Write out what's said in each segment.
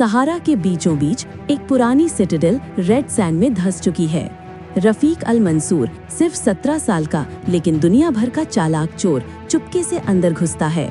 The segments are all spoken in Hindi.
सहारा के बीचों बीच एक पुरानी सिटाडेल रेड सैंड में धंस चुकी है। रफीक अल मंसूर सिर्फ 17 साल का लेकिन दुनिया भर का चालाक चोर चुपके से अंदर घुसता है।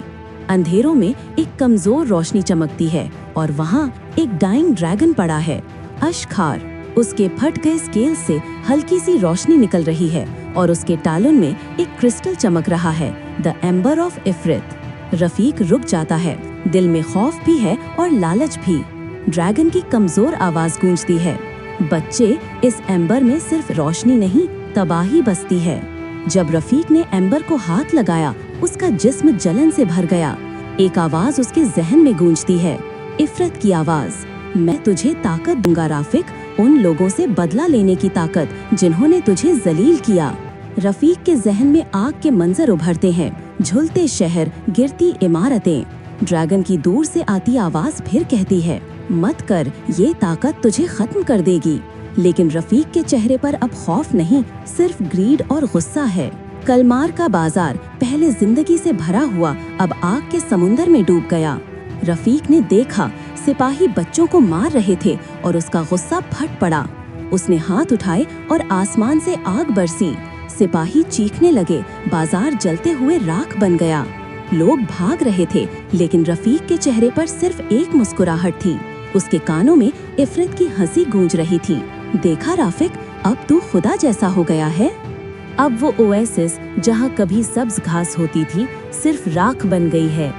अंधेरों में एक कमजोर रोशनी चमकती है और वहाँ एक डाइंग ड्रैगन पड़ा है, अशखार। उसके फट गए स्केल से हल्की सी रोशनी निकल रही है और उसके टालन में एक क्रिस्टल चमक रहा है, द एम्बर ऑफ इफ्रित। रफीक रुक जाता है, दिल में खौफ भी है और लालच भी। ड्रैगन की कमजोर आवाज गूंजती है, बच्चे, इस एम्बर में सिर्फ रोशनी नहीं तबाही बसती है। जब रफीक ने एम्बर को हाथ लगाया, उसका जिस्म जलन से भर गया। एक आवाज उसके जहन में गूंजती है, इफरत की आवाज, मैं तुझे ताकत दूंगा राफिक, उन लोगों से बदला लेने की ताकत जिन्होंने तुझे जलील किया। रफीक के जहन में आग के मंजर उभरते हैं, झुलते शहर, गिरती इमारतें। ड्रैगन की दूर से आती आवाज फिर कहती है, मत कर, ये ताकत तुझे खत्म कर देगी। लेकिन रफीक के चेहरे पर अब खौफ नहीं, सिर्फ ग्रीड और गुस्सा है। कलमार का बाजार पहले जिंदगी से भरा हुआ अब आग के समुंदर में डूब गया। रफीक ने देखा सिपाही बच्चों को मार रहे थे और उसका गुस्सा फट पड़ा। उसने हाथ उठाए और आसमान से आग बरसी। सिपाही चीखने लगे, बाजार जलते हुए राख बन गया। लोग भाग रहे थे लेकिन रफीक के चेहरे पर सिर्फ एक मुस्कुराहट थी। उसके कानों में इफरत की हंसी गूंज रही थी, देखा राफिक, अब तू खुदा जैसा हो गया है। अब वो ओएसिस जहाँ कभी सब्ज घास होती थी सिर्फ राख बन गई है।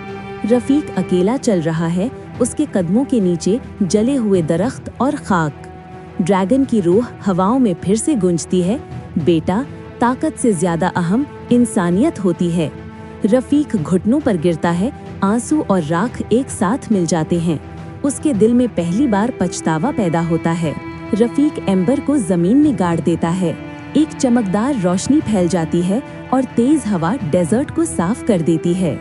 रफीक अकेला चल रहा है, उसके कदमों के नीचे जले हुए दरख्त और खाक। ड्रैगन की रूह हवाओं में फिर से गूंजती है, बेटा, ताकत से ज्यादा अहम इंसानियत होती है। रफीक घुटनों पर गिरता है, आंसू और राख एक साथ मिल जाते हैं। उसके दिल में पहली बार पछतावा पैदा होता है। रफीक एम्बर को जमीन में गाड़ देता है। एक चमकदार रोशनी फैल जाती है और तेज हवा डेजर्ट को साफ कर देती है।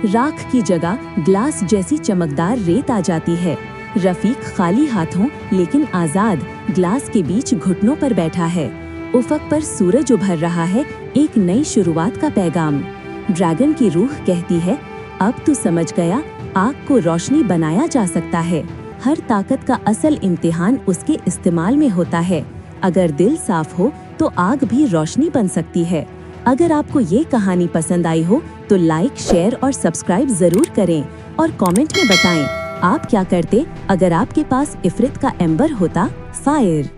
राख की जगह ग्लास जैसी चमकदार रेत आ जाती है। रफीक खाली हाथों लेकिन आजाद ग्लास के बीच घुटनों पर बैठा है। उफक पर सूरज उभर रहा है, एक नई शुरुआत का पैगाम। ड्रैगन की रूह कहती है, अब तू समझ गया, आग को रोशनी बनाया जा सकता है। हर ताकत का असल इम्तिहान उसके इस्तेमाल में होता है। अगर दिल साफ हो तो आग भी रोशनी बन सकती है। अगर आपको ये कहानी पसंद आई हो तो लाइक, शेयर और सब्सक्राइब जरूर करें और कमेंट में बताएं आप क्या करते अगर आपके पास इफरित का एम्बर होता। फायर।